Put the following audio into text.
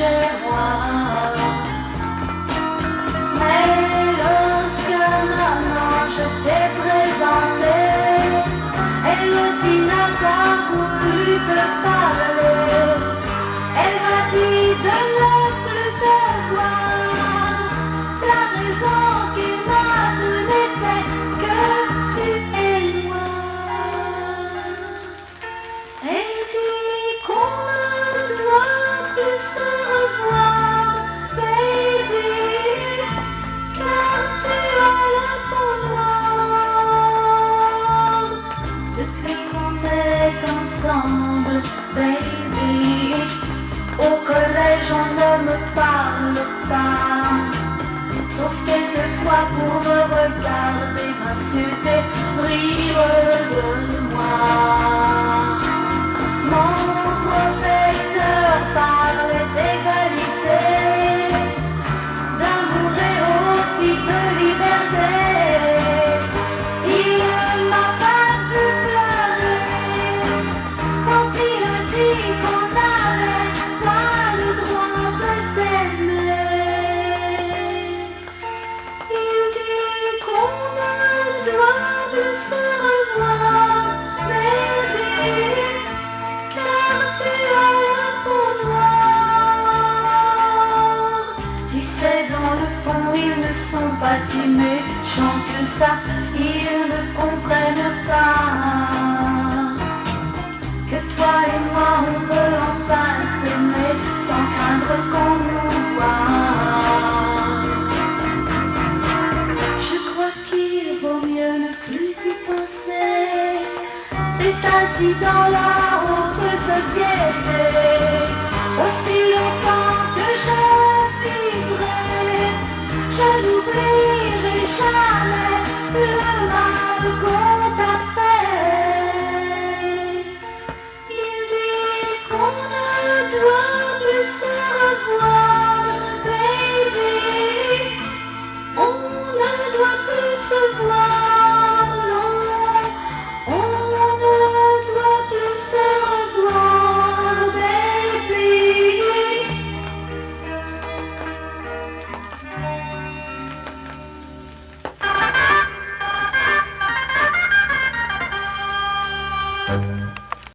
chez moi. Mais lorsque maman je t'ai présenté, elle aussi n'a pas voulu te parler. Elle m'a dit de ne plus te voir. La raison qu'il m'a donnée c'est que tu es loin. Elle dit qu'on ne doit plus se revoir, baby, car tu as la peau noire. Depuis qu'on est ensemble, baby, au collège on ne me parle pas, sauf quelquefois pour me regarder, m'insulter, rire de moi. Mon professeur parlait d'égalité, d'amour et aussi de liberté. Il ne m'a pas vu pleurer quand il a dit qu'on n'avait pas le droit de s'aimer. Il dit qu'on ne doit plus se revoir, baby, car tu as la peau noire. Tu sais, dans le fond, ils ne sont pas si méchants que ça. Ils ne comprennent pas que toi et moi, on veut enfin s'aimer sans craindre qu'on nous voie. Je crois qu'il vaut mieux ne plus y penser. C'est ainsi dans la haute société. Aussi longtemps que je vivrai, je n'oublierai jamais le mal qu'on t'a fait. Ils disent qu'on ne doit plus se revoir.